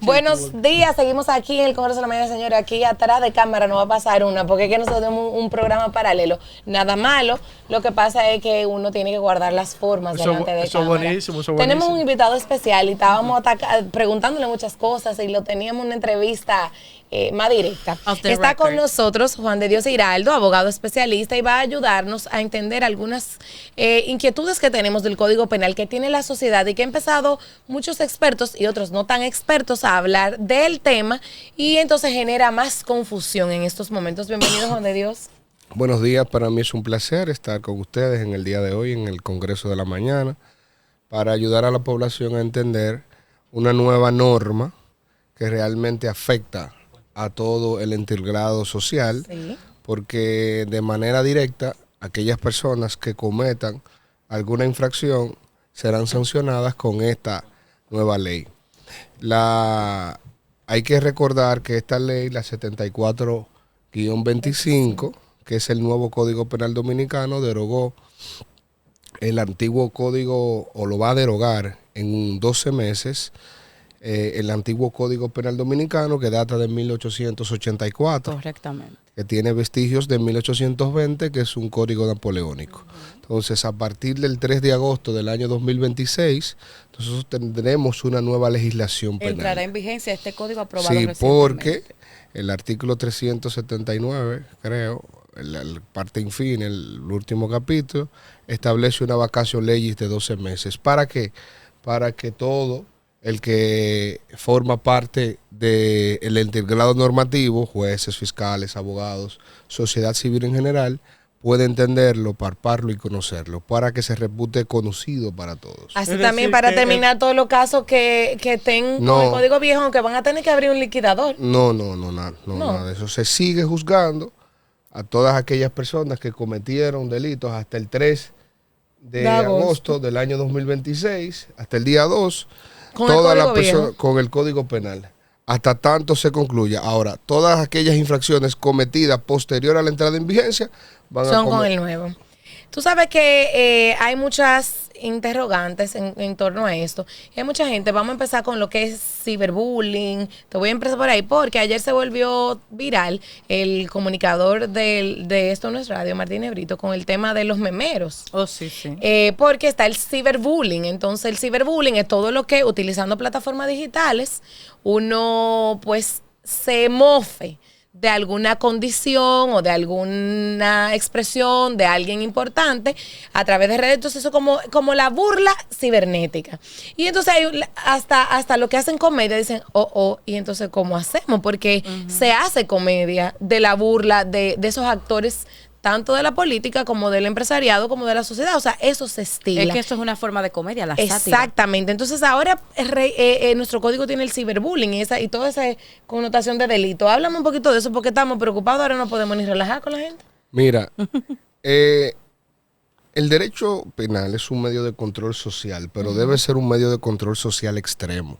Buenos días, seguimos aquí en el Congreso de la Mañana, señores. Aquí atrás de cámara no va a pasar una, porque es que nosotros tenemos un programa paralelo. Nada malo, lo que pasa es que uno tiene que guardar las formas delante de cámara. Buenísimo. Tenemos un invitado especial y estábamos preguntándole muchas cosas y lo teníamos una entrevista más directa. Está con nosotros Juan de Dios Giraldo, abogado especialista, y va a ayudarnos a entender algunas inquietudes que tenemos del Código Penal que tiene la sociedad y que ha empezado muchos expertos y otros no tan expertos a hablar del tema, y entonces genera más confusión en estos momentos. Bienvenido, Juan de Dios. Buenos días, para mí es un placer estar con ustedes en el día de hoy en el Congreso de la Mañana para ayudar a la población a entender una nueva norma que realmente afecta a todo el integrado social, sí, porque de manera directa aquellas personas que cometan alguna infracción serán sancionadas con esta nueva ley. Hay que recordar que esta ley, la 74-25, que es el nuevo Código Penal Dominicano, derogó el antiguo código, o lo va a derogar en 12 meses, el antiguo Código Penal Dominicano, que data de 1884. Correctamente. Que tiene vestigios de 1820, que es un código napoleónico. Entonces, a partir del 3 de agosto del año 2026, nosotros tendremos una nueva legislación penal. Entrará en vigencia este código aprobado recientemente. Sí, porque el artículo 379, creo, el parte infin, el último capítulo, establece una vacatio legis de 12 meses. ¿Para qué? Para que todo el que forma parte del integrado normativo, jueces, fiscales, abogados, sociedad civil en general, puede entenderlo, palparlo y conocerlo, para que se repute conocido para todos. Así también para terminar todos los casos que estén con el código viejo, aunque van a tener que abrir un liquidador. No, nada de eso. Se sigue juzgando a todas aquellas personas que cometieron delitos hasta el 3 de agosto del año 2026, hasta el día 2, todas las personas con el Código Penal, hasta tanto se concluya. Ahora, todas aquellas infracciones cometidas posterior a la entrada en vigencia son con el nuevo. Tú sabes que hay muchas interrogantes en torno a esto. Y hay mucha gente. Vamos a empezar con lo que es ciberbullying. Te voy a empezar por ahí porque ayer se volvió viral el comunicador de Esto No Es Radio, Martín Nebrito, con el tema de los memeros. Oh, sí. Porque está el ciberbullying. Entonces, el ciberbullying es todo lo que, utilizando plataformas digitales, uno pues se mofe de alguna condición o de alguna expresión de alguien importante a través de redes. Entonces eso como la burla cibernética. Y entonces hay hasta lo que hacen comedia dicen, y entonces ¿cómo hacemos? Porque se hace comedia de la burla de esos actores, tanto de la política como del empresariado, como de la sociedad. O sea, eso se estila. Es que eso es una forma de comedia, la sátira. Exactamente. Entonces ahora nuestro código tiene el ciberbullying y toda esa connotación de delito. Háblame un poquito de eso porque estamos preocupados. Ahora no podemos ni relajar con la gente. Mira, el derecho penal es un medio de control social, pero debe ser un medio de control social extremo,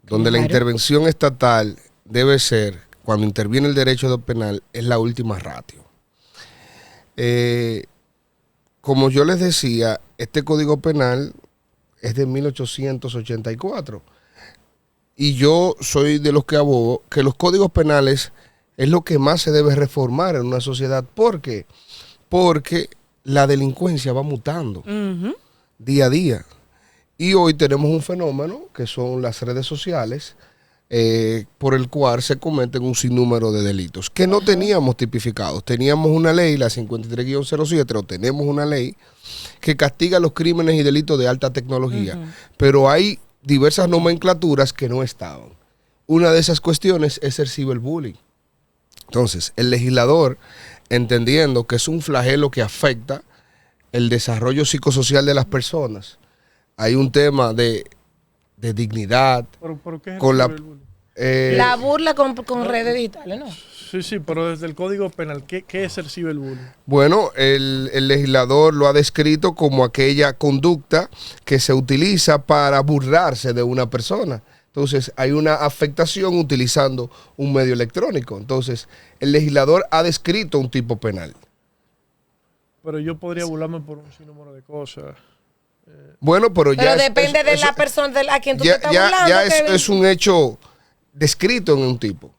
donde la intervención estatal debe ser, cuando interviene el derecho penal, es la última ratio. Como yo les decía, este Código Penal es de 1884 y yo soy de los que abogo que los códigos penales es lo que más se debe reformar en una sociedad. ¿Por qué? Porque la delincuencia va mutando día a día y hoy tenemos un fenómeno que son las redes sociales, por el cual se cometen un sinnúmero de delitos que no teníamos tipificados. Teníamos una ley, la 53-07, o tenemos una ley que castiga los crímenes y delitos de alta tecnología, pero hay diversas nomenclaturas que no estaban. Una de esas cuestiones es el ciberbullying. Entonces, el legislador, entendiendo que es un flagelo que afecta el desarrollo psicosocial de las personas, hay un tema de dignidad. ¿Por qué con la burla con redes digitales, ¿no? Sí, pero desde el Código Penal, ¿qué es el ciberbullying? Bueno, el legislador lo ha descrito como aquella conducta que se utiliza para burlarse de una persona. Entonces, hay una afectación utilizando un medio electrónico. Entonces, el legislador ha descrito un tipo penal. Pero yo podría burlarme por un sinnúmero de cosas. Bueno, pero ya Pero depende de la persona a quien tú te ya, estás ya, burlando. ya Kevin. es un hecho descrito en un tipo.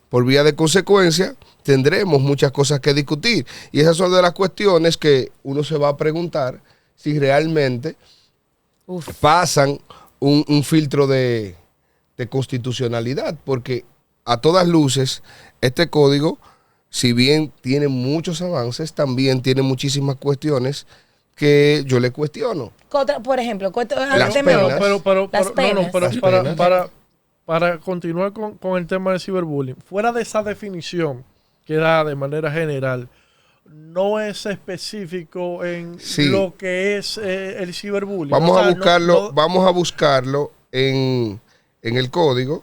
Por vía de consecuencia, tendremos muchas cosas que discutir. Y esas son de las cuestiones que uno se va a preguntar si realmente pasan un filtro de constitucionalidad. Porque a todas luces, este código, si bien tiene muchos avances, también tiene muchísimas cuestiones que yo le cuestiono. Por ejemplo, Las deme penas. otra. Pero, Las no, penas. pero Las penas. para continuar con el tema de ciberbullying, fuera de esa definición que da de manera general, no es específico en Sí. lo que es el ciberbullying. Vamos O sea, a buscarlo, no- vamos a buscarlo en el código.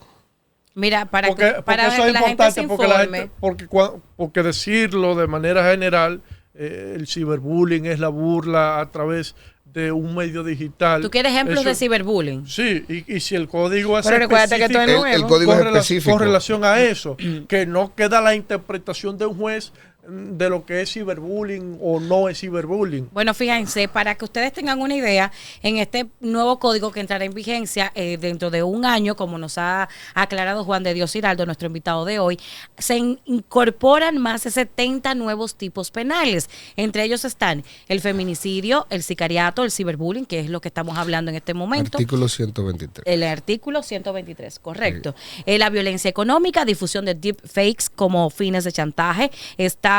Mira, para porque que, para eso que es la gente se importante, porque la informe. gente, porque decirlo de manera general, el ciberbullying es la burla a través de un medio digital. ¿Tú quieres ejemplos Eso- de ciberbullying? Sí, y si el código es Pero recuérdate que esto es específico nuevo. El código es con específico. con relación a eso, que no queda la interpretación de un juez de lo que es ciberbullying o no es ciberbullying. Bueno, fíjense, para que ustedes tengan una idea, en este nuevo código que entrará en vigencia dentro de un año, como nos ha aclarado Juan de Dios Giraldo, nuestro invitado de hoy, se incorporan más de 70 nuevos tipos penales. Entre ellos están el feminicidio, el sicariato, el ciberbullying, que es lo que estamos hablando en este momento. Artículo 123. El artículo 123, correcto. La violencia económica, difusión de deepfakes como fines de chantaje, estafa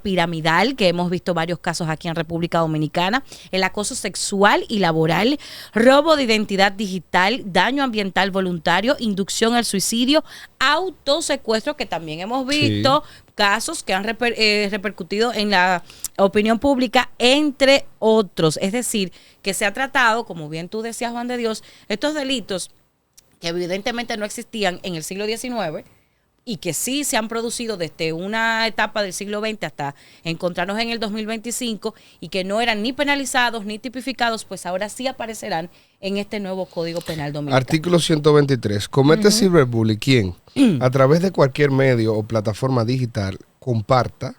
piramidal, que hemos visto varios casos aquí en República Dominicana, el acoso sexual y laboral, robo de identidad digital, daño ambiental voluntario, inducción al suicidio, autosecuestro, que también hemos visto casos que han repercutido en la opinión pública, entre otros. Es decir, que se ha tratado, como bien tú decías, Juan de Dios, estos delitos que evidentemente no existían en el siglo XIX y que sí se han producido desde una etapa del siglo XX hasta encontrarnos en el 2025 y que no eran ni penalizados ni tipificados, pues ahora sí aparecerán en este nuevo Código Penal Dominicano. Artículo 123. Comete ciberbullying quien, a través de cualquier medio o plataforma digital, comparta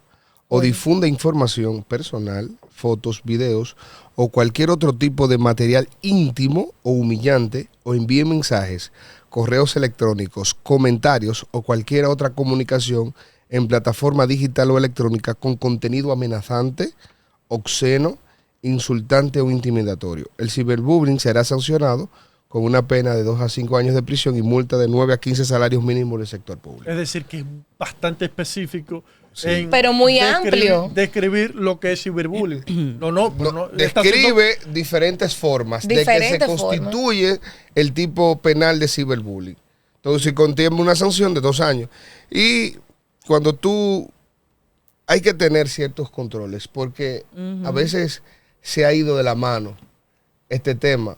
o difunda información personal, fotos, videos o cualquier otro tipo de material íntimo o humillante, o envíe mensajes, correos electrónicos, comentarios o cualquier otra comunicación en plataforma digital o electrónica con contenido amenazante, obsceno, insultante o intimidatorio. El ciberbullying será sancionado con una pena de 2 a 5 años de prisión y multa de 9 a 15 salarios mínimos del sector público. Es decir, que es bastante específico. Sí. Pero muy amplio. Describir lo que es ciberbullying. No, está Describe diferentes formas de que se Diferentes formas. constituye el tipo penal de ciberbullying. Entonces, si contiene una sanción de 2 años. Y cuando hay que tener ciertos controles, porque a veces se ha ido de la mano este tema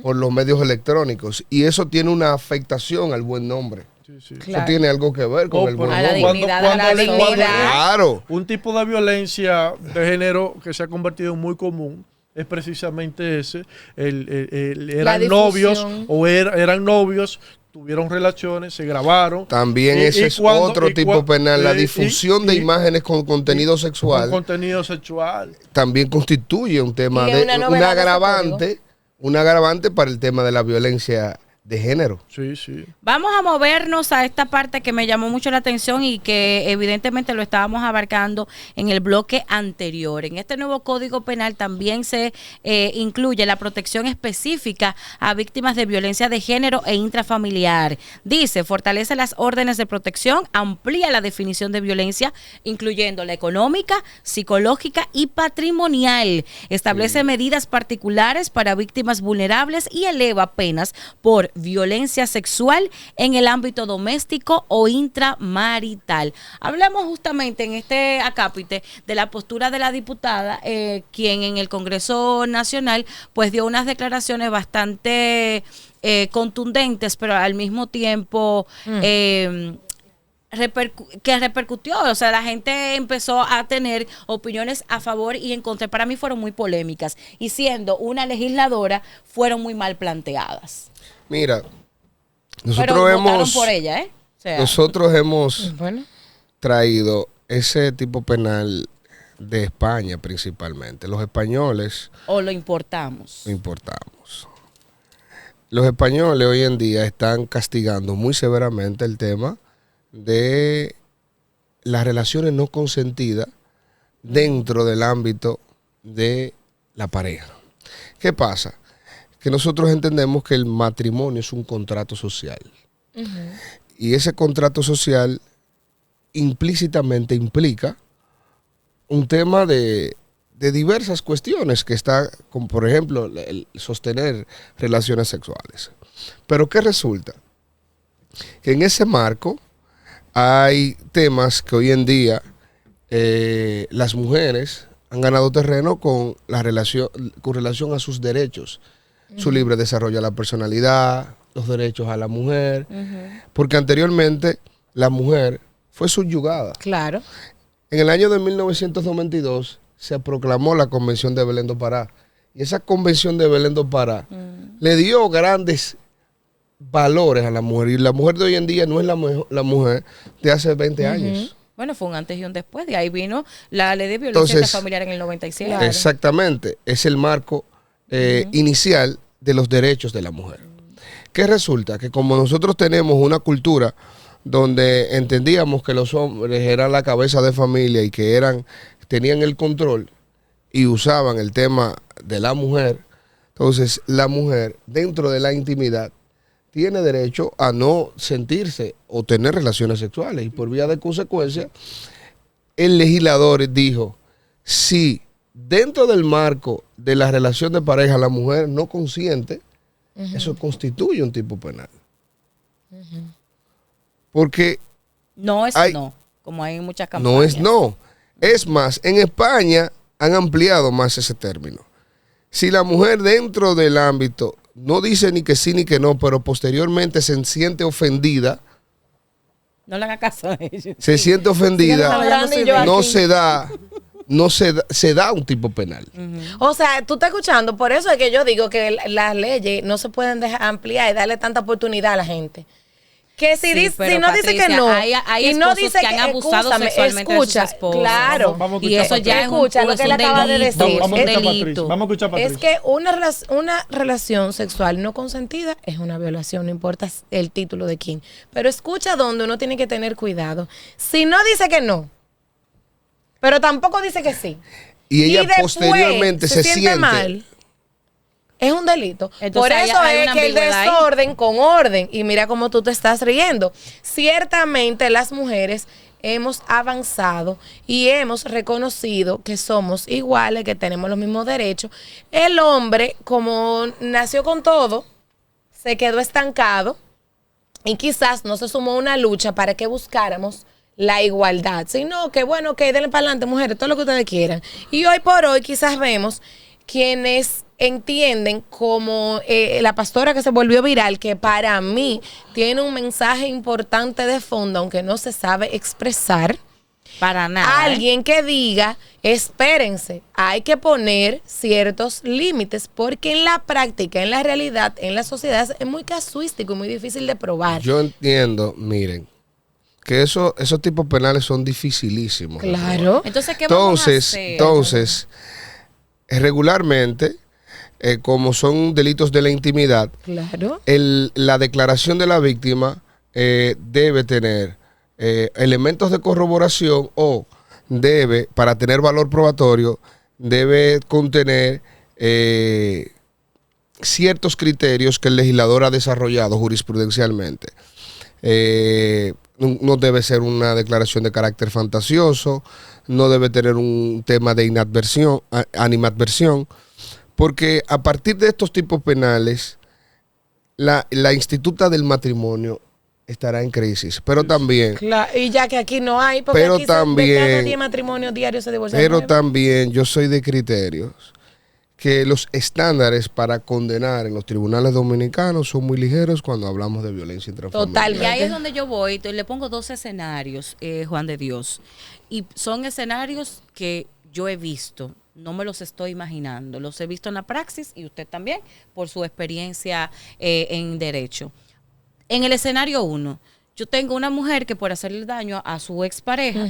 por los medios electrónicos, y eso tiene una afectación al buen nombre. Sí. Claro. Eso tiene algo que ver con el buen A la nombre. dignidad, a la dignidad. Claro. Un tipo de violencia de género que se ha convertido en muy común es precisamente ese. La Eran difusión. novios eran novios, tuvieron relaciones, se grabaron. También Y- ese y es cuando- otro y tipo cua- penal. La y- difusión de y- imágenes con contenido sexual Con contenido sexual. también constituye un tema Y es de una novedad de ese un agravante para el tema de la violencia de género. Sí. Vamos a movernos a esta parte que me llamó mucho la atención y que evidentemente lo estábamos abarcando en el bloque anterior. En este nuevo Código Penal también se incluye la protección específica a víctimas de violencia de género e intrafamiliar. Dice, fortalece las órdenes de protección, amplía la definición de violencia, incluyendo la económica, psicológica y patrimonial. Establece medidas particulares para víctimas vulnerables y eleva penas por violencia sexual en el ámbito doméstico o intramarital. Hablamos justamente en este acápite de la postura de la diputada, quien en el Congreso Nacional pues dio unas declaraciones bastante contundentes, pero al mismo tiempo que repercutió, o sea, la gente empezó a tener opiniones a favor y en contra. Para mí fueron muy polémicas y siendo una legisladora fueron muy mal planteadas. Mira, Pero votaron por ella, O sea, nosotros hemos Bueno. traído ese tipo penal de España principalmente. Los españoles O lo importamos. lo importamos. Los españoles hoy en día están castigando muy severamente el tema de las relaciones no consentidas dentro del ámbito de la pareja. ¿Qué pasa? Que nosotros entendemos que el matrimonio es un contrato social. Y ese contrato social implícitamente implica un tema de diversas cuestiones que está, como por ejemplo, el sostener relaciones sexuales. Pero ¿qué resulta? Que en ese marco hay temas que hoy en día las mujeres han ganado terreno con relación a sus derechos, su libre desarrollo de la personalidad, los derechos a la mujer, porque anteriormente la mujer fue subyugada. Claro. En el año de 1992 se proclamó la Convención de Belén do Pará, y esa Convención de Belén do Pará le dio grandes valores a la mujer, y la mujer de hoy en día no es la mujer de hace 20 años. Bueno, fue un antes y un después. De ahí vino la ley de violencia familiar en el 97. Claro. Exactamente, es el marco inicial de los derechos de la mujer. ¿Qué resulta? Que como nosotros tenemos una cultura donde entendíamos que los hombres eran la cabeza de familia y que tenían el control y usaban el tema de la mujer, entonces la mujer dentro de la intimidad tiene derecho a no sentirse o tener relaciones sexuales, y por vía de consecuencia el legislador dijo, si dentro del marco de la relación de pareja la mujer no consiente, eso constituye un tipo penal. Porque No es no, como hay en muchas campañas. no es no. Es más, en España han ampliado más ese término. Si la mujer dentro del ámbito no dice ni que sí ni que no, pero posteriormente se siente ofendida, No le haga caso a ellos. se siente ofendida, no se da un tipo penal. O sea, tú estás escuchando, por eso es que yo digo que las leyes no se pueden dejar ampliar y darle tanta oportunidad a la gente. Que si, Sí, pero si no dice Patricia, que no, hay y no esposos dice que han abusado sexualmente de sus escucha, esposas. claro. Vamos a Y eso ya es un, Escucha lo que él acaba de delito, decir. es Vamos un a escuchar a delito. Patricia. Vamos a escuchar a Patricia. Es que una relación sexual no consentida es una violación, no importa el título de quién. Pero escucha donde uno tiene que tener cuidado. Si no dice que no, pero tampoco dice que sí, Y ella después posteriormente se siente mal, es un delito. Entonces, Por eso hay es una que el ambigüedad ahí. desorden con orden. Y mira cómo tú te estás riendo. Ciertamente las mujeres hemos avanzado y hemos reconocido que somos iguales, que tenemos los mismos derechos. El hombre, como nació con todo, se quedó estancado y quizás no se sumó a una lucha para que buscáramos la igualdad, sino que bueno, que denle para adelante, mujeres, todo lo que ustedes quieran. Y hoy por hoy quizás vemos quienes entienden como la pastora que se volvió viral, que para mí tiene un mensaje importante de fondo, aunque no se sabe expresar. Para nada. Alguien que diga, espérense, hay que poner ciertos límites, porque en la práctica, en la realidad, en la sociedad es muy casuístico y muy difícil de probar. Yo entiendo, miren, que esos tipos penales son dificilísimos. de probar. Claro. Entonces, ¿qué vamos a hacer? Entonces, regularmente, como son delitos de la intimidad, Claro. la declaración de la víctima debe tener elementos de corroboración o debe, para tener valor probatorio, debe contener ciertos criterios que el legislador ha desarrollado jurisprudencialmente. No debe ser una declaración de carácter fantasioso, no debe tener un tema de animadversión, porque a partir de estos tipos penales, la instituta del matrimonio estará en crisis, pero también, Y ya que aquí no hay, porque Pero aquí también- de cada 10 matrimonios diarios se divorcian pero 9. también yo soy de criterios que los estándares para condenar en los tribunales dominicanos son muy ligeros cuando hablamos de violencia intrafamiliar. Totalmente. Y ahí es donde yo voy, le pongo dos escenarios, Juan de Dios. Y son escenarios que yo he visto, no me los estoy imaginando, los he visto en la praxis y usted también por su experiencia en derecho. En el escenario 1, Yo tengo una mujer que por hacerle daño a su expareja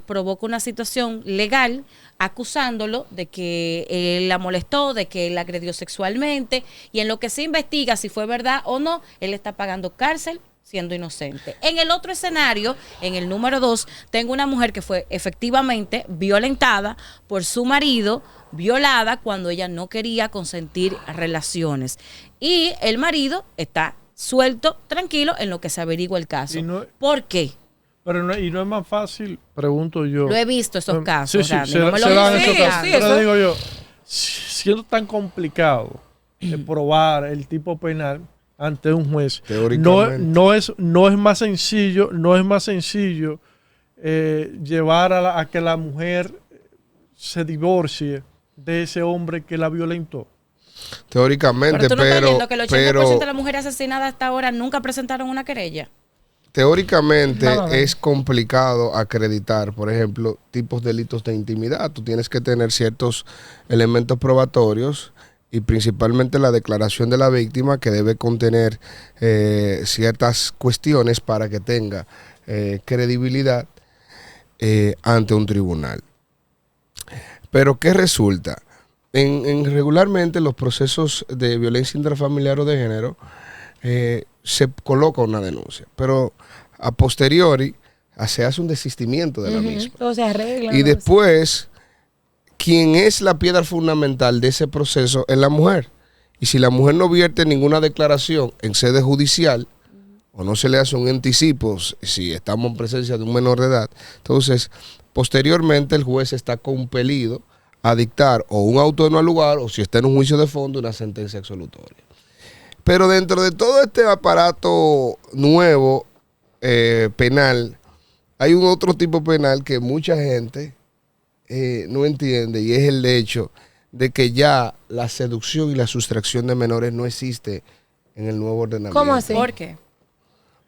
provoca una situación legal acusándolo de que él la molestó, de que él la agredió sexualmente, y en lo que se investiga si fue verdad o no, él está pagando cárcel siendo inocente. En el otro escenario, en el número 2, tengo una mujer que fue efectivamente violentada por su marido, violada cuando ella no quería consentir relaciones. Y el marido está suelto, tranquilo, en lo que se averigua el caso. ¿Por qué? Pero no es más fácil, pregunto yo. Lo he visto esos casos, Sí, Randy, se, no me lo se dan digas. esos casos. Sí, Pero eso- digo yo, siendo tan complicado de probar el tipo penal ante un juez, Teóricamente. no es más sencillo llevar a que la mujer se divorcie de ese hombre que la violentó. Teóricamente, Pero tú no estás viendo que el 80% pero de las mujeres asesinadas hasta ahora nunca presentaron una querella. teóricamente Vamos a ver. es complicado acreditar, por ejemplo, tipos de delitos de intimidad. Tú tienes que tener ciertos elementos probatorios y principalmente la declaración de la víctima, que debe contener ciertas cuestiones para que tenga credibilidad ante un tribunal. Pero ¿qué resulta? En regularmente los procesos de violencia intrafamiliar o de género se coloca una denuncia, pero a posteriori se hace un desistimiento de la misma. Todo se arregla. Y después, quien es la piedra fundamental de ese proceso es la mujer. Y si la mujer no vierte ninguna declaración en sede judicial, o no se le hace un anticipo, si estamos en presencia de un menor de edad, entonces, posteriormente el juez está compelido a dictar o un auto de no lugar, o si está en un juicio de fondo, una sentencia absolutoria. Pero dentro de todo este aparato nuevo penal, hay un otro tipo penal que mucha gente no entiende, y es el hecho de que ya la seducción y la sustracción de menores no existe en el nuevo ordenamiento. ¿Cómo así? ¿Por qué?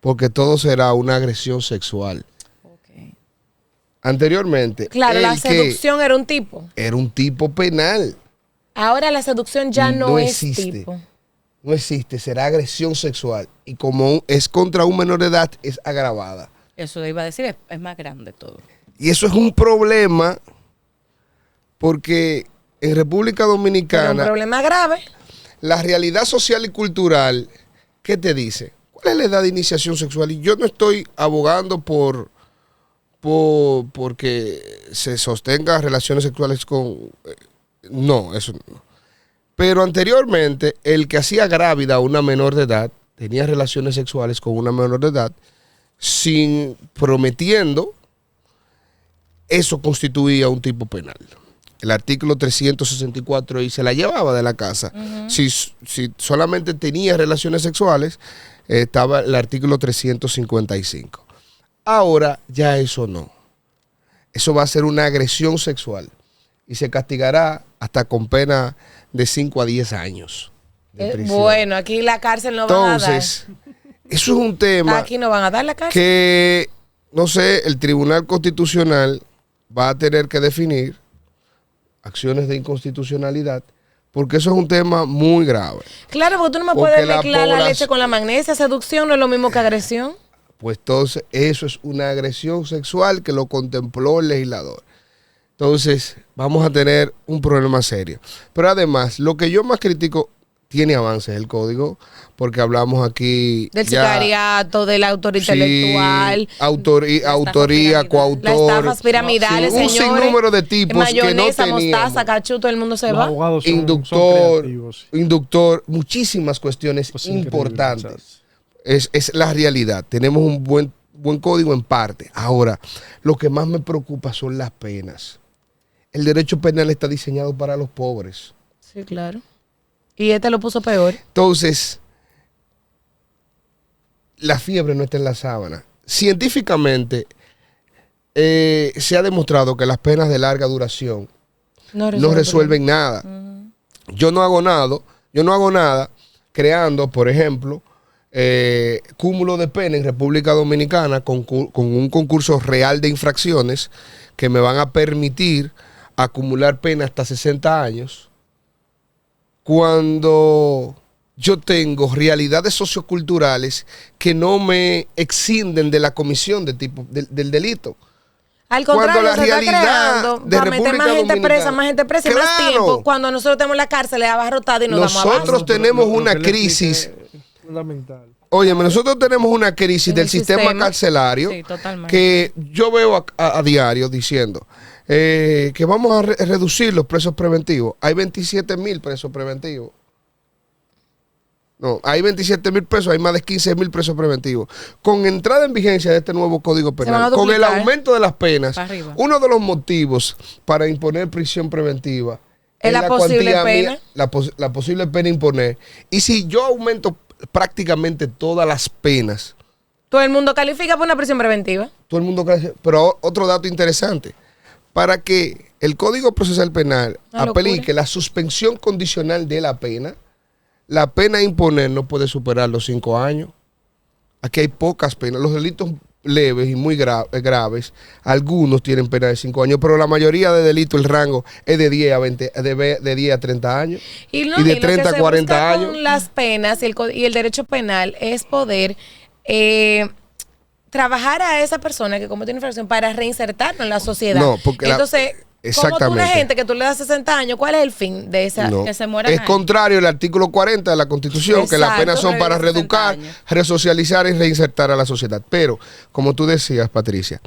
Porque todo será una agresión sexual. Okay. Anteriormente, Claro, la el que seducción era un tipo. era un tipo penal. Ahora la seducción ya no, No es existe. tipo. No existe, será agresión sexual. Y como es contra un menor de edad, es agravada. Eso iba a decir, es más grande todo. Y eso es un problema porque en República Pero un Dominicana problema grave. la realidad social y cultural, ¿qué te dice? ¿Cuál es la edad de iniciación sexual? Y yo no estoy abogando porque se sostenga relaciones sexuales con... no, eso no. Pero anteriormente, el que hacía grávida a una menor de edad, tenía relaciones sexuales con una menor de edad, sin prometiendo, eso constituía un tipo penal. El artículo 364 y se la llevaba de la casa. Si solamente tenía relaciones sexuales, estaba el artículo 355. Ahora ya eso no. Eso va a ser una agresión sexual y se castigará hasta con pena de 5 a 10 años de prisión. Bueno, aquí la cárcel no van a dar. Entonces, eso es un tema Aquí no van a dar la cárcel. que, no sé, el Tribunal Constitucional va a tener que definir acciones de inconstitucionalidad, porque eso es un tema muy grave. Claro, porque tú no me Porque puedes la mezclar la población- leche con la magnesia. Seducción no es lo mismo que agresión. Pues entonces eso es una agresión sexual que lo contempló el legislador. Entonces vamos a tener un problema serio. Pero además, lo que yo más critico, tiene avances el código, porque hablamos aquí Del ya- sicariato, del autor sí, intelectual. autoría, piramidal. coautor. Las estafas piramidales, sí, un señores. sinnúmero de tipos Mayonesa, que no mostaza, teníamos. cachú, todo el mundo se Los va. abogados son Inductor, creativos. inductor, muchísimas cuestiones Pues increíble, importantes. muchachos. Es la realidad. Tenemos un buen código en parte. Ahora, lo que más me preocupa son las penas. El derecho penal está diseñado para los pobres. Sí, claro. Y este lo puso peor. Entonces, la fiebre no está en la sábana. Científicamente, se ha demostrado que las penas de larga duración no resuelven nada. Yo no hago nada creando, por ejemplo, cúmulo de pena en República Dominicana con un concurso real de infracciones que me van a permitir acumular pena hasta 60 años, cuando yo tengo realidades socioculturales que no me excinden de la comisión del delito. Al contrario, Cuando la se está realidad creando de para meter República más gente presa, Dominicana. más gente presa y más Claro. tiempo. Cuando nosotros tenemos la cárcel abarrotada y nos damos abajo. Nosotros tenemos Lo que una le crisis. expliqué es fundamental. Óyeme, nosotros tenemos una crisis En del el sistema sistema. carcelario Sí, totalmente. que yo veo a diario diciendo que vamos a reducir los presos preventivos. Hay 27,000 presos preventivos. No, hay 27,000 presos, hay más de 15,000 presos preventivos. Con entrada en vigencia de este nuevo Código van a Penal, con el duplicar. aumento de las penas, Para arriba. uno de los motivos para imponer prisión preventiva Es la posible cuantía pena. la posible pena imponer. Y si yo aumento prácticamente todas las penas, Todo el mundo califica por una prisión preventiva. todo el mundo cree. Pero otro dato interesante, para que el Código Procesal Penal Una aplique locura. la suspensión condicional de la pena, la pena a imponer no puede superar los 5 años. Aquí hay pocas penas. Los delitos leves y muy graves, algunos tienen pena de 5 años, pero la mayoría de delitos el rango es de 10 a 20, de 10 a 30 años. Y, no, Y de lo 30 que a se 40 busca años. con las penas y el derecho penal es poder trabajar a esa persona que comete una infracción para reinsertarlo en la sociedad. No, porque entonces, como tú una exactamente. gente que tú le das 60 años, ¿cuál es el fin de esa? No. que se mueran Es ahí. contrario al artículo 40 de la Constitución, que las Exacto, penas son para pero de 60 reeducar, años. resocializar y reinsertar a la sociedad. Pero, como tú decías, Patricia,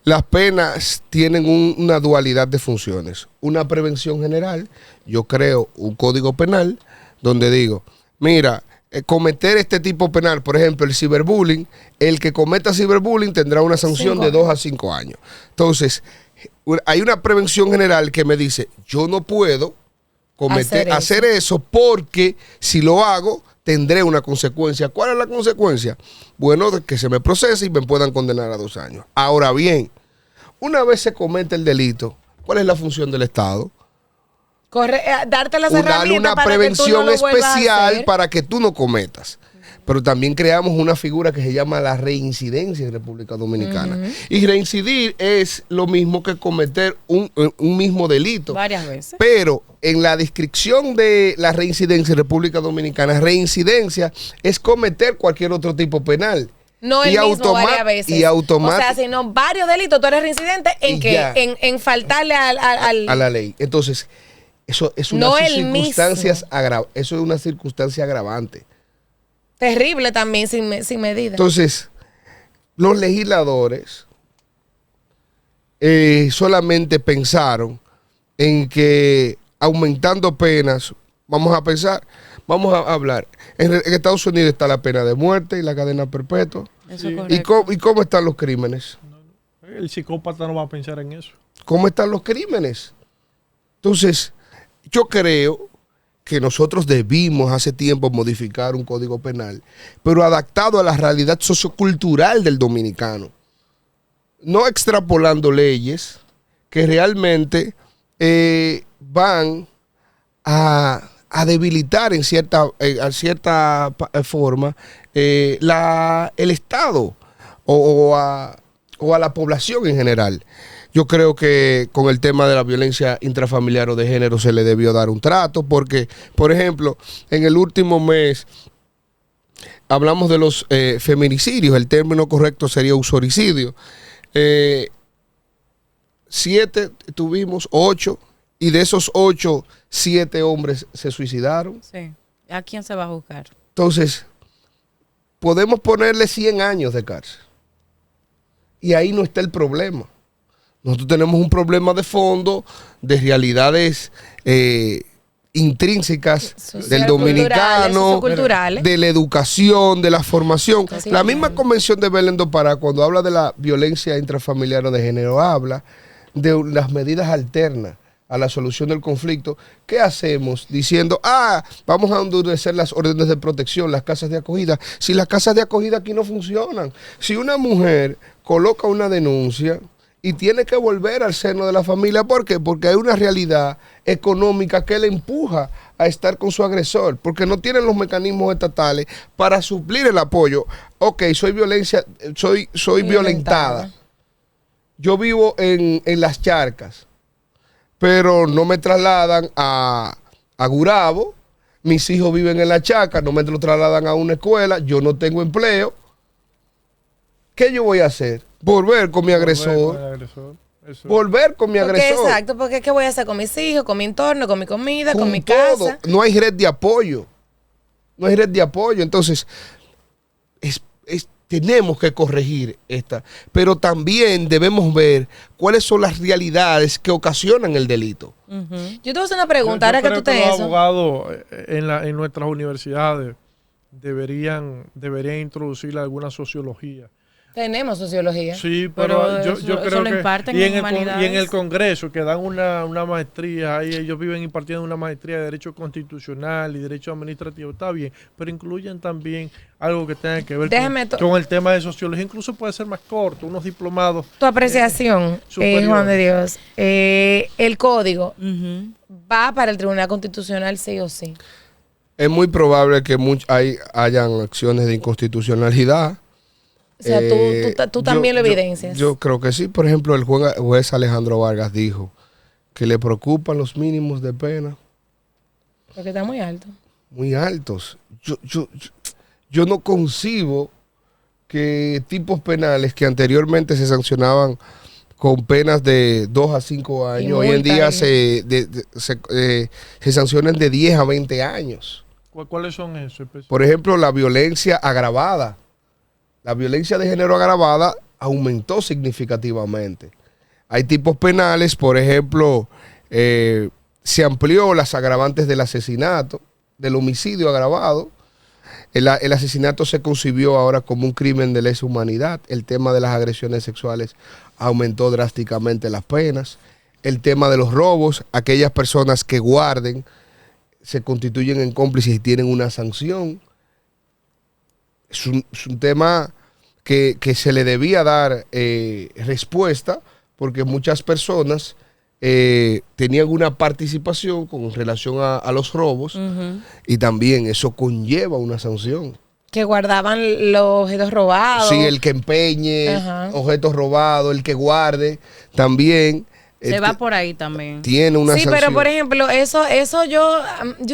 las penas tienen una dualidad de funciones. Una prevención general, yo creo un código penal donde digo, mira, cometer este tipo penal, por ejemplo, el ciberbullying, el que cometa ciberbullying tendrá una sanción 5 de años. 2 a 5 años. Entonces, hay una prevención general que me dice, yo no puedo hacer eso porque si lo hago tendré una consecuencia. ¿Cuál es la consecuencia? Bueno, de que se me procese y me puedan condenar a 2 años. Ahora bien, una vez se comete el delito, ¿cuál es la función del Estado? Darte las Darle herramientas una para prevención que tú no lo vuelvas a especial hacer. para que tú no cometas. Pero también creamos una figura que se llama la reincidencia en República Dominicana. Y reincidir es lo mismo que cometer un mismo delito. Varias veces. Pero en la descripción de la reincidencia en República Dominicana, reincidencia es cometer cualquier otro tipo penal. No el mismo varias veces. Y O sea, automáticamente sino varios delitos, tú eres reincidente en Y que ya. en faltarle al a la ley. Entonces, eso es una No el circunstancias eso es una circunstancia agravante. terrible también sin medida. Entonces, los legisladores solamente pensaron en que aumentando penas, vamos a hablar, en Estados Unidos está la pena de muerte y la cadena perpetua. Eso es Sí. correcto. ¿Y cómo están los crímenes? El psicópata no va a pensar en eso. ¿Cómo están los crímenes? Entonces, yo creo que nosotros debimos hace tiempo modificar un código penal, pero adaptado a la realidad sociocultural del dominicano. No extrapolando leyes que realmente van a debilitar en cierta forma el Estado o a la población en general. Yo creo que con el tema de la violencia intrafamiliar o de género se le debió dar un trato porque, por ejemplo, en el último mes hablamos de los feminicidios, el término correcto sería usoricidio. 7 tuvimos, 8, y de esos 8, 7 hombres se suicidaron. Sí. ¿A quién se va a juzgar? Entonces, podemos ponerle 100 años de cárcel. Y ahí no está el problema. Nosotros tenemos un problema de fondo, de realidades intrínsecas del dominicano, socioculturales. de la educación, de la formación. Así La es. misma convención de Belén do Pará, cuando habla de la violencia intrafamiliar o de género, habla de las medidas alternas a la solución del conflicto. ¿Qué hacemos? Diciendo, vamos a endurecer las órdenes de protección, las casas de acogida. Si las casas de acogida aquí no funcionan. Si una mujer coloca una denuncia y tiene que volver al seno de la familia, ¿por qué? Porque hay una realidad económica que le empuja a estar con su agresor, porque no tienen los mecanismos estatales para suplir el apoyo. Ok, soy violentada. Yo vivo en las Charcas, pero no me trasladan a Gurabo, mis hijos viven en la chaca, no me lo trasladan a una escuela, yo no tengo empleo. ¿Qué yo voy a hacer? Volver con mi agresor. Volver con mi agresor. Exacto, porque ¿qué voy a hacer con mis hijos, con mi entorno, con mi comida, con mi todo. casa? No hay red de apoyo. No hay red de apoyo. Entonces, tenemos que corregir esta. Pero también debemos ver cuáles son las realidades que ocasionan el delito. Yo te voy a hacer una pregunta, ahora que tú te los abogados en nuestras universidades deberían introducir alguna sociología. Tenemos sociología. Sí, pero yo creo lo que imparten y en en humanidades. el Congreso que dan una maestría, ahí ellos viven impartiendo una maestría de Derecho Constitucional y Derecho Administrativo, está bien, pero incluyen también algo que tenga que ver con el tema de sociología, incluso puede ser más corto, unos diplomados. Tu apreciación, Juan de Dios, el código va para el Tribunal Constitucional sí o sí. Es muy probable que hayan acciones de inconstitucionalidad. O sea, tú también lo evidencias. Yo creo que sí. Por ejemplo, el juez Alejandro Vargas dijo que le preocupan los mínimos de pena. Porque está muy alto. Muy altos. Yo no concibo que tipos penales que anteriormente se sancionaban con penas de 2 a 5 años, hoy en día se sancionan de 10 a 20 años. ¿Cuáles son esos? Por ejemplo, la violencia agravada. La violencia de género agravada aumentó significativamente. Hay tipos penales, por ejemplo, se amplió las agravantes del asesinato, del homicidio agravado. El asesinato se concibió ahora como un crimen de lesa humanidad. El tema de las agresiones sexuales aumentó drásticamente las penas. El tema de los robos, aquellas personas que guarden se constituyen en cómplices y tienen una sanción. Es un tema que se le debía dar respuesta, porque muchas personas tenían una participación con relación a los robos, y también eso conlleva una sanción. Que guardaban los objetos robados. Sí, el que empeñe objetos robados, el que guarde, también. Se va por ahí también. Tiene una sanción. Pero por ejemplo, eso yo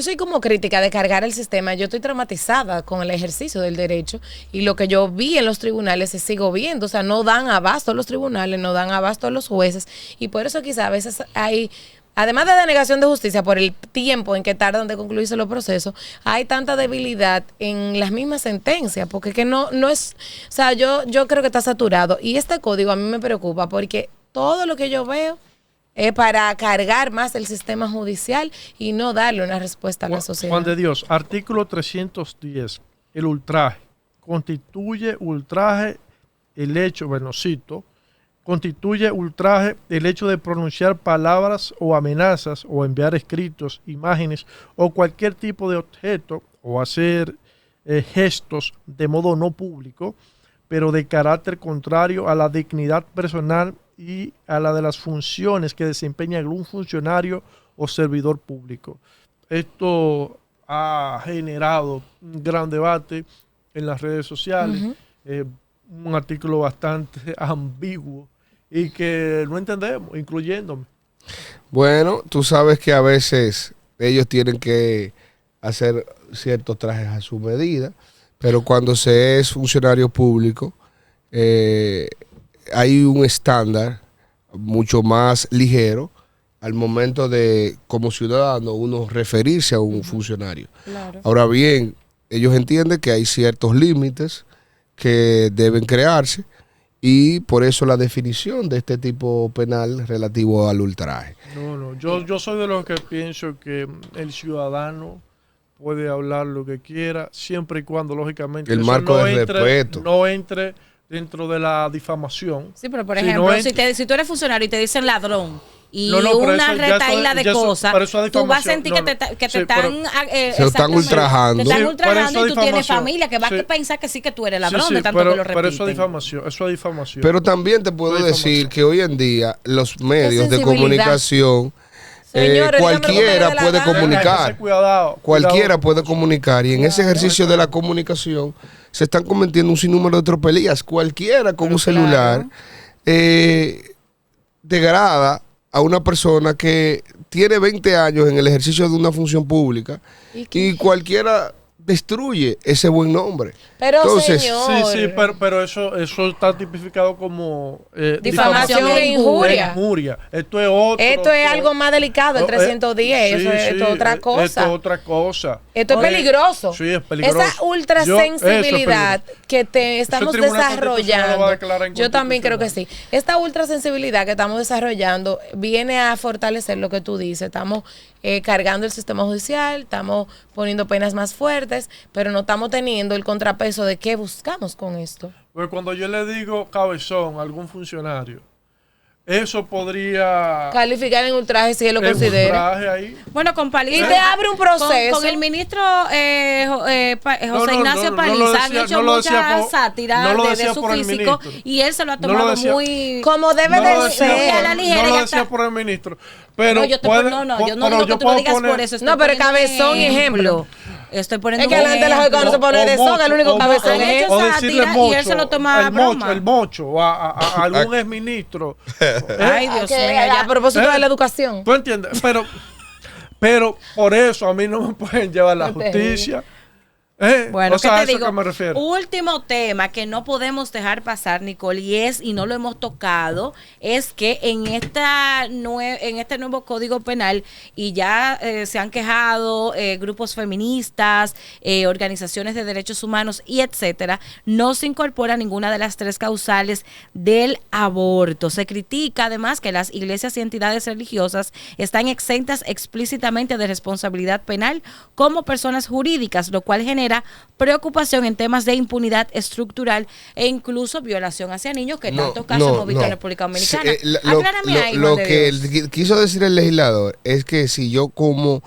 soy como crítica de cargar el sistema. Yo estoy traumatizada con el ejercicio del derecho y lo que yo vi en los tribunales se sigo viendo. O sea, no dan abasto los tribunales, no dan abasto los jueces, y por eso quizá a veces hay, además de denegación de justicia por el tiempo en que tardan de concluirse los procesos, hay tanta debilidad en las mismas sentencias, porque que no es, o sea, yo creo que está saturado, y este código a mí me preocupa porque todo lo que yo veo es para cargar más el sistema judicial y no darle una respuesta a la sociedad. Juan de Dios, artículo 310, el ultraje. Constituye ultraje el hecho, bueno, cito, constituye ultraje el hecho de pronunciar palabras o amenazas o enviar escritos, imágenes o cualquier tipo de objeto o hacer gestos de modo no público, pero de carácter contrario a la dignidad personal y a la de las funciones que desempeña algún funcionario o servidor público. Esto ha generado un gran debate en las redes sociales, un artículo bastante ambiguo y que no entendemos, incluyéndome. Bueno, tú sabes que a veces ellos tienen que hacer ciertos trajes a su medida, pero cuando se es funcionario público, hay un estándar mucho más ligero al momento de, como ciudadano, uno referirse a un funcionario. Claro. Ahora bien, ellos entienden que hay ciertos límites que deben crearse, y por eso la definición de este tipo penal relativo al ultraje. No, yo soy de los que pienso que el ciudadano puede hablar lo que quiera, siempre y cuando, lógicamente, el eso marco de respeto no entre dentro de la difamación. Sí, pero por ejemplo, si tú eres funcionario y te dicen ladrón y una retaíla de cosas, tú vas a sentir que te están ultrajando. Te están ultrajando, y tú tienes familia que va a pensar que sí que tú eres ladrón, de tanto que lo repiten. Pero eso es difamación. Pero también te puedo decir que hoy en día los medios de comunicación, cualquiera puede comunicar. Cualquiera puede comunicar, y en ese ejercicio de la comunicación se están cometiendo un sinnúmero de tropelías. Cualquiera con un celular degrada a una persona que tiene 20 años en el ejercicio de una función pública ¿Y qué? y cualquiera destruye ese buen nombre. Pero Entonces, señor, Sí, pero eso está tipificado como difamación e injuria. Esto es otro. Esto es algo más delicado, el 310, Sí, eso es sí, otra cosa. Esto es otra cosa. Esto es Oye, peligroso. Sí, es peligroso. Esa ultrasensibilidad que estamos Tribunal Constitucional lo va a desarrollando, declarar yo también creo que sí. inconstitucional. Esta ultrasensibilidad que estamos desarrollando viene a fortalecer lo que tú dices. Estamos cargando el sistema judicial, estamos poniendo penas más fuertes, pero no estamos teniendo el contrapeso de qué buscamos con esto. Pues cuando yo le digo cabezón a algún funcionario, eso podría Calificar en ultraje si él lo es un considera. traje ahí. Bueno, con Paliza. Y te abre un proceso. Con el ministro José No, Ignacio no Paliza lo han decía- hecho no lo decía mucha por- sátira no lo de decía su por el físico ministro. y él se lo ha No lo tomado decía- muy... Como debe No lo de decía ser. a la ligera no y lo hasta- decía por el ministro. Pero no, yo te puede- no, yo no pero digo que tú lo puedo digas poner- por eso. No, pero cabezón y ejemplo. Estoy poniendo Es que delante de la jueza no se pone de soga, el único cabezón han es hecho o él. decirle sátira y él se lo toma a broma. el mocho, o a algún exministro. Ay, Dios Que, mío. a propósito ¿Eh? de la educación. ¿Tú entiendes? Pero por eso a mí no me pueden llevar la No te justicia. Bueno, O sea, ¿qué a te eso digo? que me refiero. Último tema que no podemos dejar pasar, Nicole, y no lo hemos tocado, es que en este nuevo Código Penal, y ya se han quejado grupos feministas, organizaciones de derechos humanos y etcétera, no se incorpora ninguna de las 3 causales del aborto. Se critica además que las iglesias y entidades religiosas están exentas explícitamente de responsabilidad penal como personas jurídicas, lo cual genera preocupación en temas de impunidad estructural e incluso violación hacia niños, que tantos casos hemos visto en la República Dominicana. Aclárame ahí, lo Juan de que Dios. quiso decir el legislador es que si yo como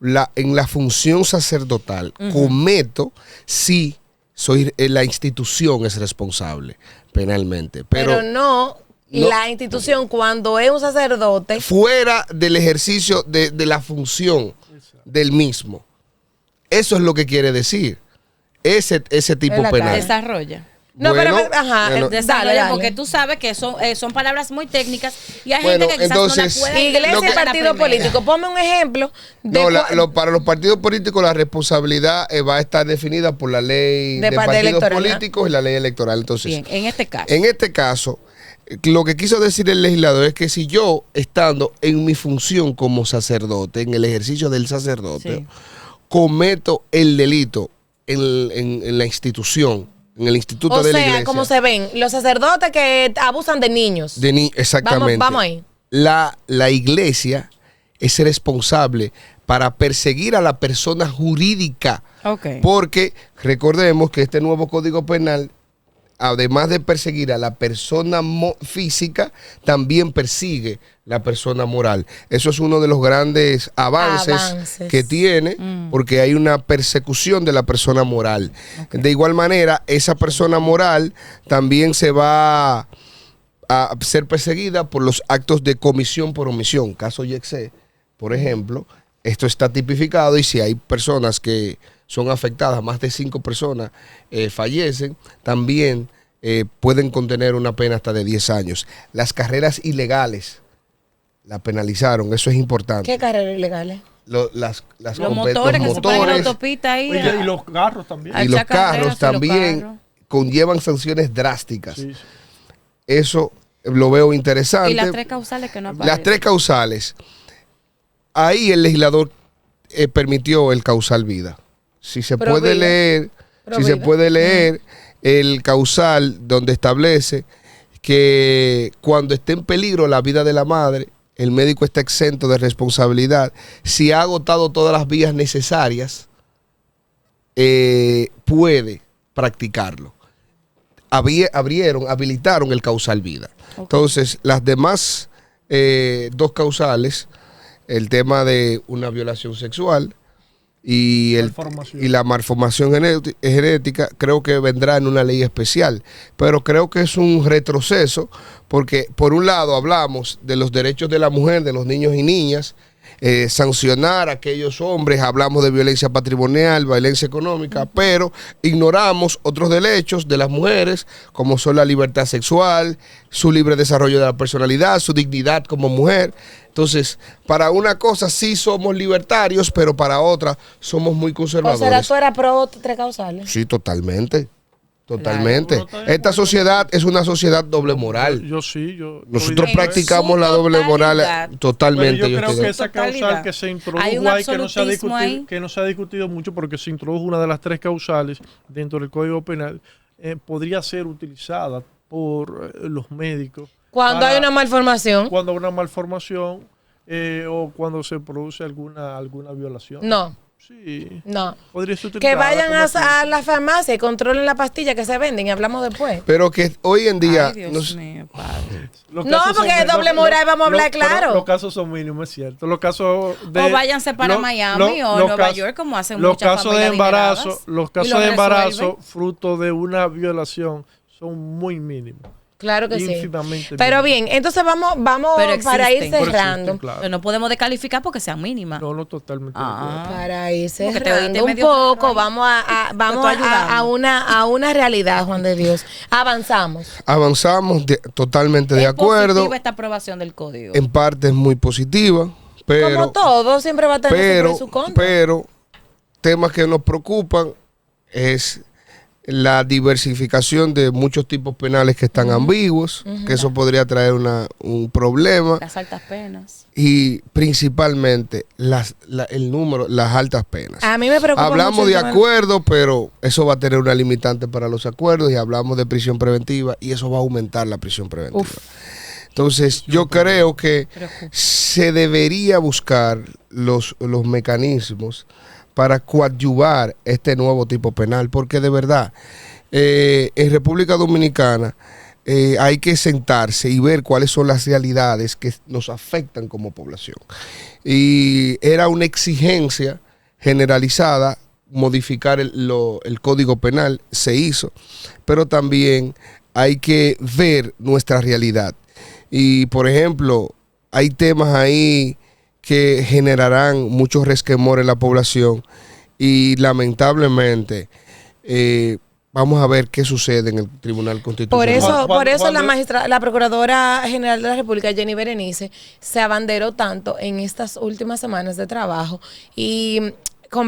en la función sacerdotal cometo, sí soy la institución es responsable penalmente, Pero no la institución cuando es un sacerdote. fuera del ejercicio de la función del mismo. Eso es lo que quiere decir ese tipo Es la penal. Desarrolla. No, Bueno, pero ajá, bueno. Desarrolla, dale. porque tú sabes que son palabras muy técnicas y hay Bueno, gente que quizás entonces, no la puede Iglesia Lo y que- partido político. Ponme un ejemplo de Para los partidos políticos la responsabilidad va a estar definida por la ley De de parte partidos electoral, políticos y la ley electoral. Entonces, Bien, en este caso. en este caso, lo que quiso decir el legislador es que si yo, estando en mi función como sacerdote, en el ejercicio del sacerdote, Sí. cometo el delito en la institución, en el instituto O de la sea, iglesia. como se ven, los sacerdotes que abusan de niños. Exactamente. Vamos ahí. La iglesia es responsable para perseguir a la persona jurídica. Ok. Porque recordemos que este nuevo Código Penal, además de perseguir a la persona física, también persigue la persona moral. Eso es uno de los grandes avances que tiene, porque hay una persecución de la persona moral. Okay. De igual manera, esa persona moral también se va a ser perseguida por los actos de comisión por omisión. Caso Yexé, por ejemplo, esto está tipificado y si hay personas que son afectadas, más de 5 personas fallecen, también pueden contener una pena hasta de 10 años. Las carreras ilegales la penalizaron, eso es importante. ¿Qué carreras ilegales? Los motores que se ponen en la motores autopista ahí. Y los carros también. y los carros carreras y los también carros. conllevan sanciones drásticas. Sí, sí. Eso lo veo interesante. Y las 3 causales que no aparecen. Las 3 causales. Ahí el legislador permitió el causal vida. Si se Pro puede vida. leer, Pro si se vida. puede leer el causal donde establece que cuando esté en peligro la vida de la madre, el médico está exento de responsabilidad. Si ha agotado todas las vías necesarias, puede practicarlo. Habilitaron el causal vida. Ok. Entonces, las demás 2 causales, el tema de una violación sexual y la malformación genética, creo que vendrá en una ley especial. Pero creo que es un retroceso porque, por un lado, hablamos de los derechos de la mujer, de los niños y niñas, sancionar a aquellos hombres, hablamos de violencia patrimonial, violencia económica, pero ignoramos otros derechos de las mujeres, como son la libertad sexual, su libre desarrollo de la personalidad, su dignidad como mujer. Entonces, para una cosa sí somos libertarios, pero para otra somos muy O conservadores. sea, tú eras pro tres causales. Sí, totalmente. Totalmente. Claro. Esta sociedad es una sociedad doble moral. Yo sí, yo. Nosotros En practicamos su la doble moral totalidad. totalmente. Bueno, yo yo creo estoy que de- esa Totalidad. causal que se introdujo Hay un ahí, que no absolutismo ahí. se ha discutido mucho porque se introdujo una de las 3 causales dentro del Código Penal, podría ser utilizada por los médicos. Cuando para- hay una malformación, Cuando hay una malformación o cuando se produce alguna violación. no, Sí. no. Podría ser Que utilizada vayan como así. a la farmacia y controlen la pastilla que se venden y hablamos después. Pero que hoy en día... Ay, Dios no sé- mío, padre. Los No, casos porque son- es doble moral, vamos a hablar pero claro. Los casos son mínimos, es cierto. Los casos de, O váyanse para Miami o los Nueva casos- York, como hacen los muchas casos de familias embarazo, adineradas, los y casos lo de embarazo resuelven. fruto de una violación son muy mínimos. Claro que sí. Ínfimamente Pero mínimos. bien, entonces vamos Pero para ir existen. Pero cerrando. existen, claro. Pero no podemos descalificar porque sean mínimas. No, totalmente. de acuerdo. Ah. Para ir Porque te cerrando oíste un medio poco, raro ahí. vamos Te estoy ayudando. a una realidad, Juan de Dios. Avanzamos. Avanzamos totalmente de ¿Es acuerdo. positiva esta aprobación del código? En parte es muy positiva, pero... Como todo, siempre va a tener su pro y su contra. pero temas que nos preocupan es la diversificación de muchos tipos penales que están ambiguos, que eso podría traer un problema, Las altas penas. y principalmente el número, las altas penas. A mí me preocupa Hablamos mucho el de tema- acuerdos, pero eso va a tener una limitante para los acuerdos, y hablamos de prisión preventiva y eso va a aumentar la prisión preventiva. Uf. Entonces, yo creo que Preocupa. se debería buscar los mecanismos para coadyuvar este nuevo tipo penal, porque de verdad, en República Dominicana hay que sentarse y ver cuáles son las realidades que nos afectan como población. Y era una exigencia generalizada modificar el Código Penal, se hizo, pero también hay que ver nuestra realidad. Y, por ejemplo, hay temas ahí que generarán mucho resquemor en la población y lamentablemente vamos a ver qué sucede en el Tribunal Constitucional. Por eso Cuando- la Procuradora General de la República, Jenny Berenice, se abanderó tanto en estas últimas semanas de trabajo y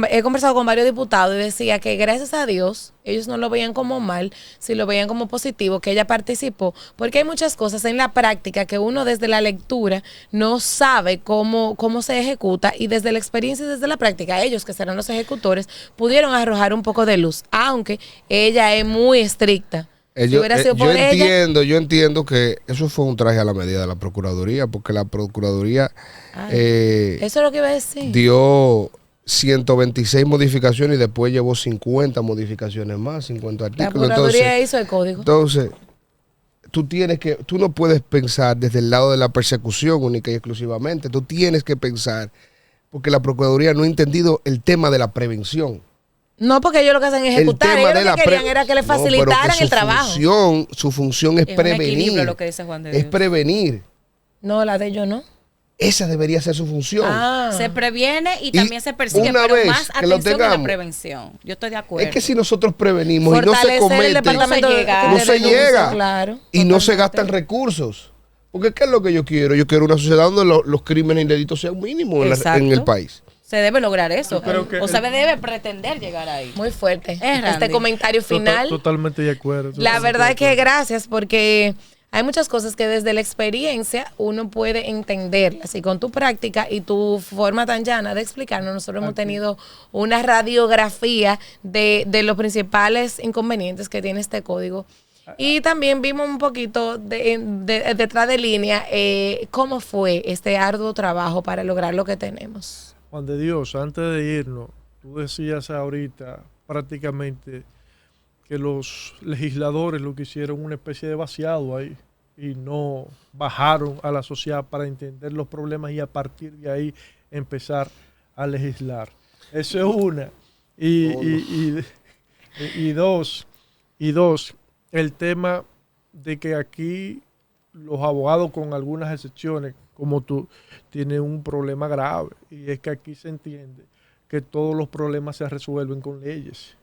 he conversado con varios diputados y decía que gracias a Dios ellos no lo veían como mal, si lo veían como positivo, que ella participó, porque hay muchas cosas en la práctica que uno desde la lectura no sabe cómo se ejecuta, y desde la experiencia y desde la práctica ellos, que serán los ejecutores, pudieron arrojar un poco de luz, aunque ella es muy estricta. Si hubiera sido por ella, Yo entiendo que eso fue un traje a la medida de la Procuraduría, porque la Procuraduría eso es lo que iba a decir. dio 126 modificaciones y después llevó 50 modificaciones más, 50 La artículos. Procuraduría hizo el código. Entonces, tú no puedes pensar desde el lado de la persecución única y exclusivamente. Tú tienes que pensar, porque la Procuraduría no ha entendido el tema de la prevención. No, porque ellos lo que hacen es El ejecutar. tema Ellos de lo la que querían era que le No, pero facilitaran que el trabajo. Su función es Es un equilibrio prevenir. lo que dice Juan de Es Dios. prevenir. No, la de ellos no. Esa debería ser su función. Ah. Se previene y también se persigue, una pero vez más que lo atención a la tengamos, prevención. Yo estoy de acuerdo. Es que si nosotros prevenimos y no se Fortalecer el comete, departamento No se de- llega. de no se denuncia, llega. Claro. y no se Totalmente. gastan recursos. Porque ¿qué es lo que yo quiero? Yo quiero una sociedad donde los crímenes y delitos sean mínimos Exacto. en el país. Se debe lograr eso. creo que O se debe pretender llegar ahí. Muy fuerte. Es, Este Randy. comentario final. Totalmente de acuerdo. La verdad es que gracias, porque hay muchas cosas que desde la experiencia uno puede entenderlas, y con tu práctica y tu forma tan llana de explicarnos, nosotros hemos tenido una radiografía de los principales inconvenientes que tiene este código. Y también vimos un poquito detrás de línea cómo fue este arduo trabajo para lograr lo que tenemos. Juan de Dios, antes de irnos, tú decías ahorita prácticamente que los legisladores lo que hicieron una especie de vaciado ahí y no bajaron a la sociedad para entender los problemas y a partir de ahí empezar a legislar. Eso es una. Y dos, el tema de que aquí los abogados, con algunas excepciones, como tú, tiene un problema grave. Y es que aquí se entiende que todos los problemas se resuelven con leyes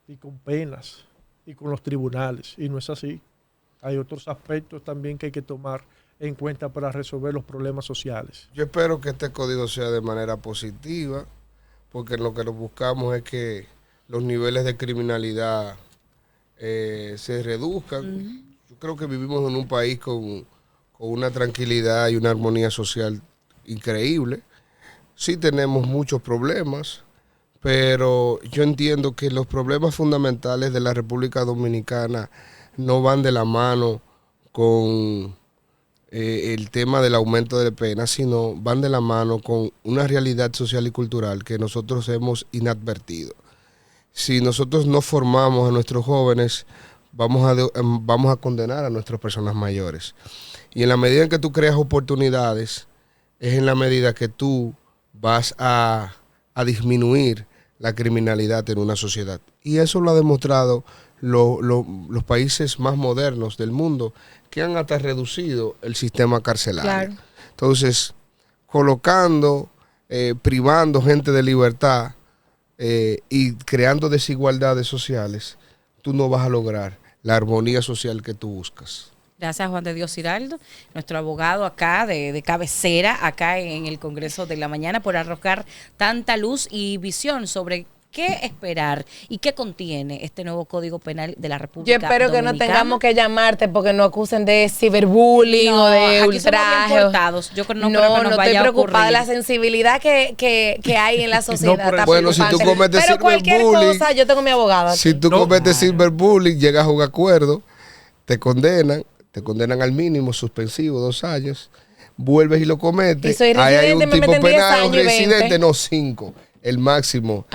y con penas y con los tribunales. Y no es así. Hay otros aspectos también que hay que tomar en cuenta para resolver los problemas sociales. Yo espero que este código sea de manera positiva, porque lo que nos buscamos es que los niveles de criminalidad se reduzcan. Yo creo que vivimos en un país con una tranquilidad y una armonía social increíble. Sí tenemos muchos problemas, pero yo entiendo que los problemas fundamentales de la República Dominicana no van de la mano con el tema del aumento de penas, sino van de la mano con una realidad social y cultural que nosotros hemos inadvertido. Si nosotros no formamos a nuestros jóvenes, vamos a condenar a nuestras personas mayores. Y en la medida en que tú creas oportunidades, es en la medida que tú vas a disminuir la criminalidad en una sociedad. Y eso lo ha demostrado los países más modernos del mundo, que han hasta reducido el sistema carcelario. Claro. Entonces, colocando, privando gente de libertad y creando desigualdades sociales, tú no vas a lograr la armonía social que tú buscas. Gracias, Juan de Dios Giraldo, nuestro abogado acá de cabecera, acá en el Congreso de la Mañana, por arrojar tanta luz y visión sobre qué esperar y qué contiene este nuevo Código Penal de la República Dominicana. Yo espero que no tengamos que llamarte porque nos acusen de ciberbullying o de ultraje. Yo creo, no creo que nos vaya a ocurrir. Estoy preocupada. La sensibilidad que hay en la sociedad. No, bueno, si tú cometes pero cualquier cosa, yo tengo mi abogado. Si tú cometes ciberbullying, llegas a un acuerdo, te condenan al mínimo suspensivo 2 años, vuelves y lo cometes. Y soy residente, ahí hay un tipo penal, un residente, 20. No, 5. El máximo.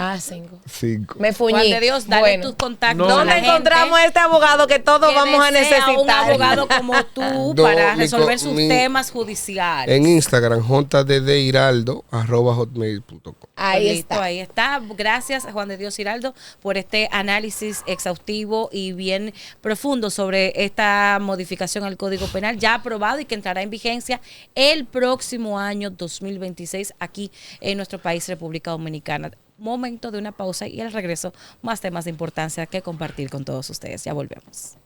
5. Me fuñí. Juan de Dios, dale tus contactos. ¿Dónde encontramos este abogado que todos vamos a necesitar? Un abogado como tú para resolver sus temas judiciales. En Instagram, jddhiraldo@hotmail.com. Ahí está. Gracias, Juan de Dios Giraldo, por este análisis exhaustivo y bien profundo sobre esta modificación al Código Penal ya aprobado y que entrará en vigencia el próximo año 2026 aquí en nuestro país, República Dominicana. Momento de una pausa y al regreso más temas de importancia que compartir con todos ustedes. Ya volvemos.